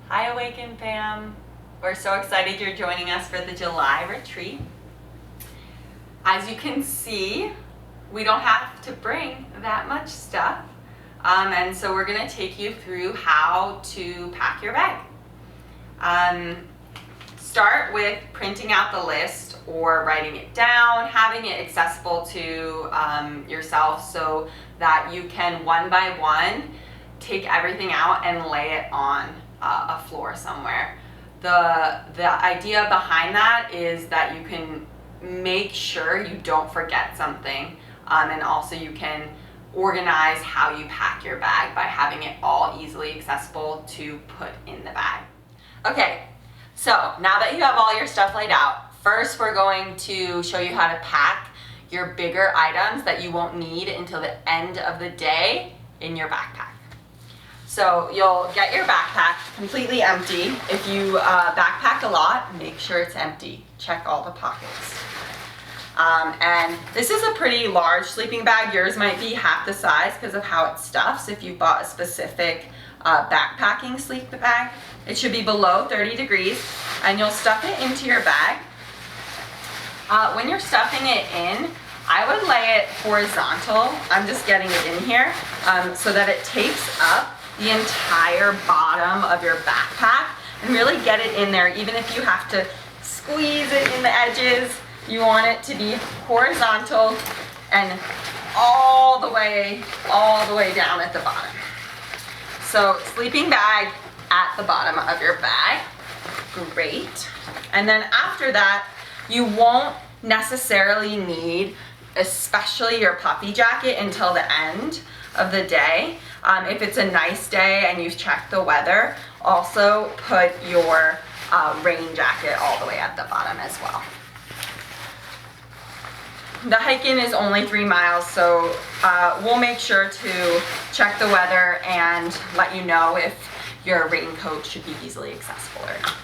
Hi Awaken fam! We're so excited you're joining us for the July retreat. As you can see, we don't have to bring that much stuff. And so we're gonna take you through how to pack your bag. Start with printing out the list or writing it down, having it accessible to yourself so that you can one by one take everything out and lay it on a floor somewhere. The idea behind that is that you can make sure you don't forget something, and also you can organize how you pack your bag by having it all easily accessible to put in the bag. Okay, so now that you have all your stuff laid out, first we're going to show you how to pack your bigger items that you won't need until the end of the day in your backpack. So you'll get your backpack completely empty. If you backpack a lot, make sure it's empty. Check all the pockets. And this is a pretty large sleeping bag. Yours might be half the size because of how it stuffs. If you bought a specific backpacking sleeping bag, it should be below 30 degrees, and you'll stuff it into your bag. When you're stuffing it in, I would lay it horizontal. I'm just getting it in here so that it takes up the entire bottom of your backpack and really get it in there. Even if you have to squeeze it in the edges, you want it to be horizontal and all the way down at the bottom. So sleeping bag at the bottom of your bag, great. And then after that, you won't necessarily need, especially your puffy jacket, until the end of the day. If it's a nice day and you've checked the weather, also put your rain jacket all the way at the bottom as well. The hike-in is only 3 miles, so we'll make sure to check the weather and let you know if your raincoat should be easily accessible or not.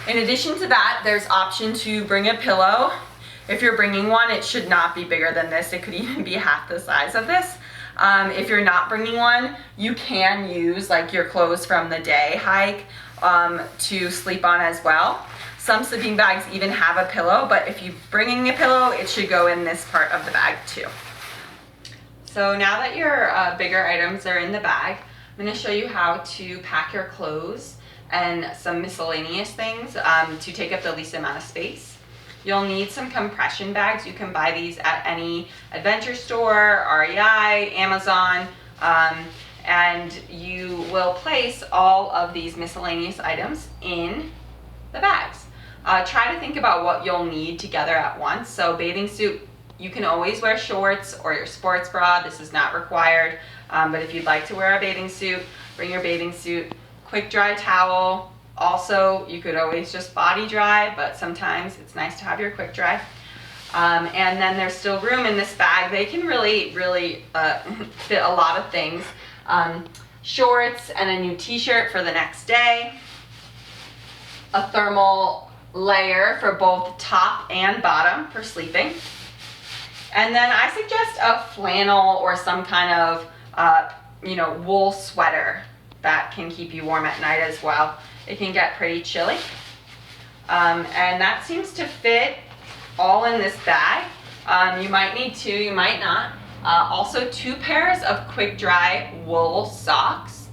In addition to that, there's option to bring a pillow. If you're bringing one, it should not be bigger than this. It could even be half the size of this. If you're not bringing one, you can use like your clothes from the day hike to sleep on as well. Some sleeping bags even have a pillow, but if you're bringing a pillow, it should go in this part of the bag too. So now that your bigger items are in the bag, I'm going to show you how to pack your clothes and some miscellaneous things to take up the least amount of space. You'll need some compression bags. You can buy these at any adventure store, REI, Amazon, and you will place all of these miscellaneous items in the bags. Try to think about what you'll need together at once. So bathing suit, you can always wear shorts or your sports bra. This is not required, but if you'd like to wear a bathing suit, bring your bathing suit. Quick dry towel. Also, you could always just body dry, but sometimes it's nice to have your quick dry. And then there's still room in this bag. They can really fit a lot of things. Shorts and a new t-shirt for the next day. A thermal layer for both top and bottom for sleeping. And then I suggest a flannel or some kind of wool sweater that can keep you warm at night as well. It can get pretty chilly. And that seems to fit all in this bag. You might need two, you might not. Also 2 pairs of quick dry wool socks.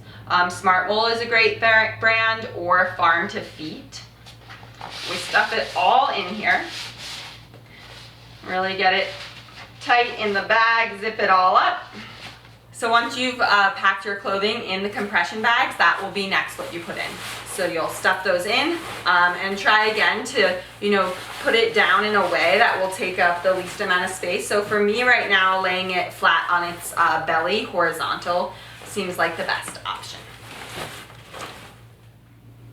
Smart Wool is a great brand, or Farm to Feet. We stuff it all in here. Really get it tight in the bag, zip it all up. So once you've packed your clothing in the compression bags, that will be next what you put in. So you'll stuff those in and try again to, put it down in a way that will take up the least amount of space. So for me right now, laying it flat on its belly, horizontal, seems like the best option.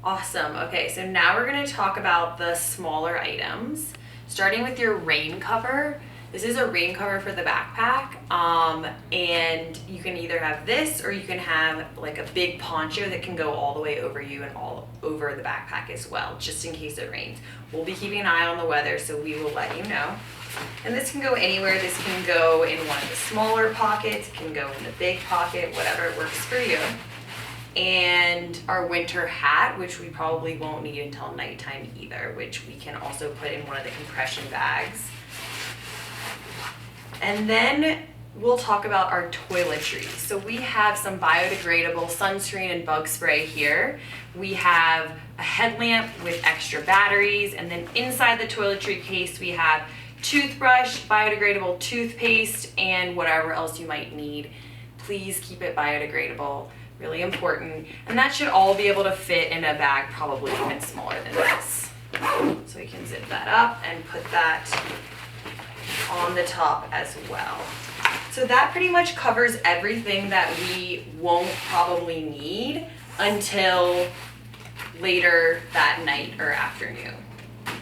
Awesome. Okay, so now we're going to talk about the smaller items, starting with your rain cover. This is a rain cover for the backpack, and you can either have this or you can have like a big poncho that can go all the way over you and all over the backpack as well, just in case it rains. We'll be keeping an eye on the weather, so we will let you know. And this can go anywhere. This can go in one of the smaller pockets, it can go in the big pocket, whatever works for you. and our winter hat, which we probably won't need until nighttime either, which we can also put in one of the compression bags. And then we'll talk about our toiletries. So we have some biodegradable sunscreen and bug spray here. We have a headlamp with extra batteries, and then inside the toiletry case we have toothbrush, biodegradable toothpaste, and whatever else you might need. Please keep it biodegradable, really important. And that should all be able to fit in a bag, probably even smaller than this. So we can zip that up and put that on the top as well. So that pretty much covers everything that we won't probably need until later that night or afternoon.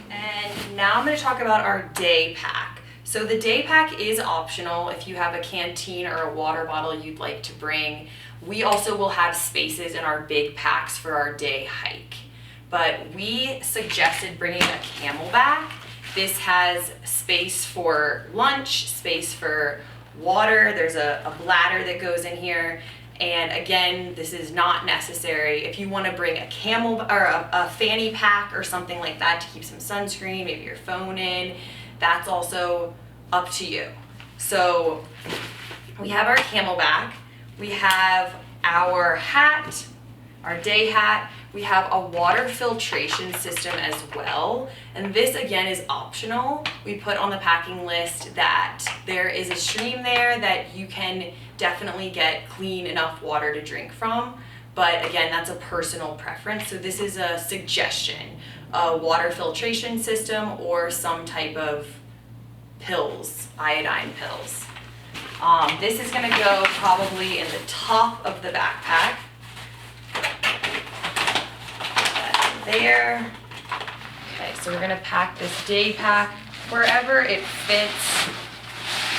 And now I'm going to talk about our day pack. So the day pack is optional if you have a canteen or a water bottle you'd like to bring. We also will have spaces in our big packs for our day hike. But we suggested bringing a camelback. This has space for lunch, space for water. There's a bladder that goes in here. And again, this is not necessary. If you want to bring a camel or a fanny pack or something like that to keep some sunscreen, maybe your phone in, that's also up to you. So we have our camelback, we have our hat, our day hat, we have a water filtration system as well. And this again is optional. We put on the packing list that there is a stream there that you can definitely get clean enough water to drink from. But again, that's a personal preference. So this is a suggestion, a water filtration system or some type of pills, iodine pills. This is gonna go probably in the top of the backpack. There. Okay, so we're gonna pack this day pack wherever it fits.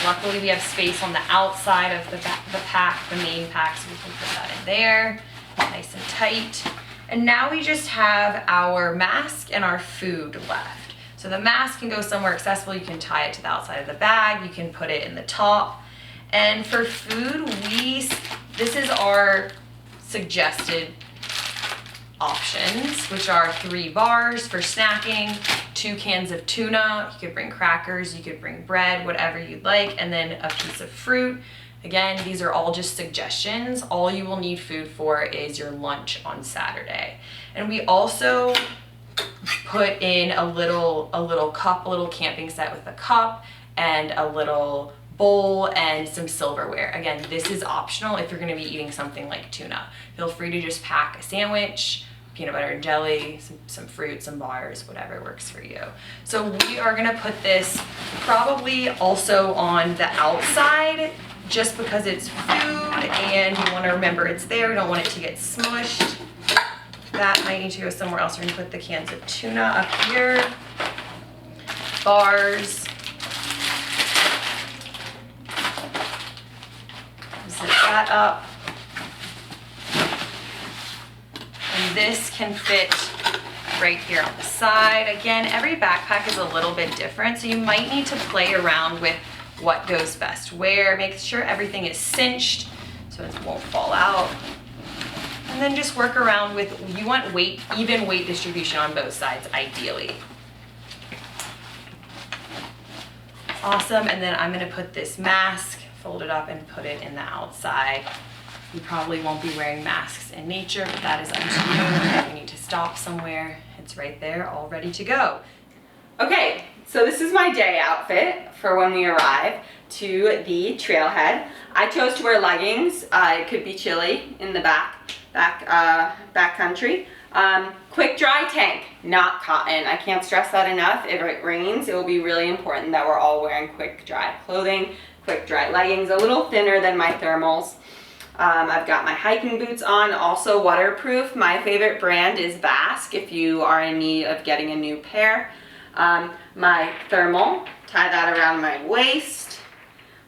Luckily we have space on the outside of the pack, the main pack, so we can put that in there, nice and tight. And now we just have our mask and our food left. So the mask can go somewhere accessible. You can tie it to the outside of the bag, you can put it in the top. And for food, this is our suggested options, which are 3 bars for snacking, 2 cans of tuna, you could bring crackers, you could bring bread, whatever you'd like, and then a piece of fruit. Again, these are all just suggestions. All you will need food for is your lunch on Saturday. And we also put in a little cup, a little camping set with a cup and a little bowl and some silverware. Again, this is optional if you're gonna be eating something like tuna. Feel free to just pack a sandwich, peanut butter and jelly, some fruit, some bars, whatever works for you. So we are gonna put this probably also on the outside just because it's food and you wanna remember it's there. We don't want it to get smushed. That might need to go somewhere else. We're gonna put the cans of tuna up here, bars. Zip that up. And this can fit right here on the side. Again, every backpack is a little bit different, so you might need to play around with what goes best where. Make sure everything is cinched so it won't fall out. And then just work around with, you want even weight distribution on both sides, ideally. Awesome, and then I'm gonna put this mask, fold it up and put it in the outside. You probably won't be wearing masks in nature, but that is up to you. If you need to stop somewhere, it's right there, all ready to go. Okay, so this is my day outfit for when we arrive to the trailhead. I chose to wear leggings. It could be chilly in the back country. Quick dry tank, not cotton. I can't stress that enough. If it rains, it will be really important that we're all wearing quick dry clothing, quick dry leggings, a little thinner than my thermals. I've got my hiking boots on, also waterproof. My favorite brand is Basque if you are in need of getting a new pair. My thermal, tie that around my waist,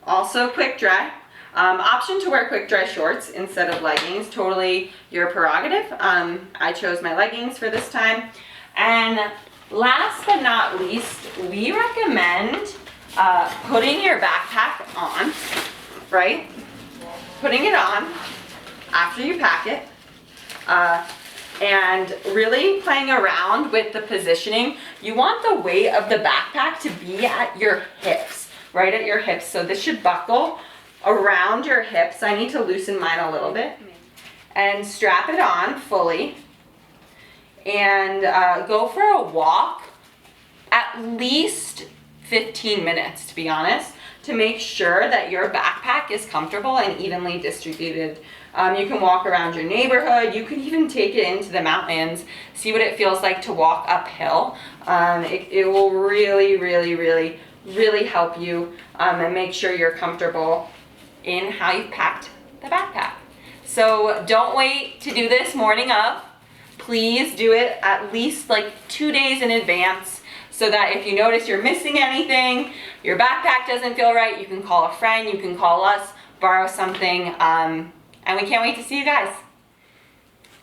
also quick dry. Option to wear quick dry shorts instead of leggings, totally your prerogative. I chose my leggings for this time. And last but not least, we recommend putting your backpack on, right? Putting it on after you pack it, And really playing around with the positioning. You want the weight of the backpack to be at your hips, right at your hips. So this should buckle around your hips. I need to loosen mine a little bit. And strap it on fully. And go for a walk at least 15 minutes, to be honest, to make sure that your backpack is comfortable and evenly distributed. You can walk around your neighborhood. You can even take it into the mountains, see what it feels like to walk uphill. It will really, really, really, really help you and make sure you're comfortable in how you've packed the backpack. So don't wait to do this morning of. Please do it at least like 2 days in advance, so that if you notice you're missing anything, your backpack doesn't feel right, you can call a friend, you can call us, borrow something, and we can't wait to see you guys.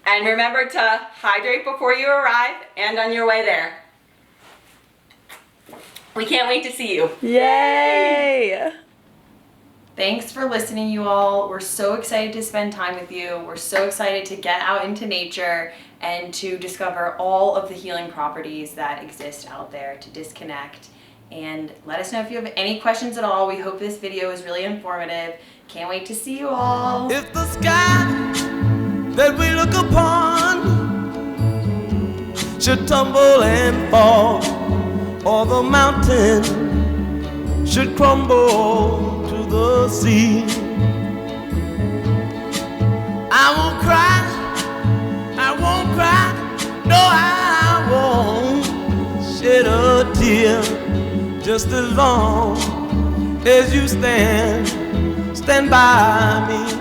And remember to hydrate before you arrive and on your way there. We can't wait to see you. Yay! Thanks for listening, you all. We're so excited to spend time with you. We're so excited to get out into nature and to discover all of the healing properties that exist out there, to disconnect. And let us know if you have any questions at all. We hope this video is really informative. Can't wait to see you all. If the sky that we look upon should tumble and fall, or the mountain should crumble to the sea, I won't cry, I won't cry, no, I won't shed a tear, just as long as you stand by me.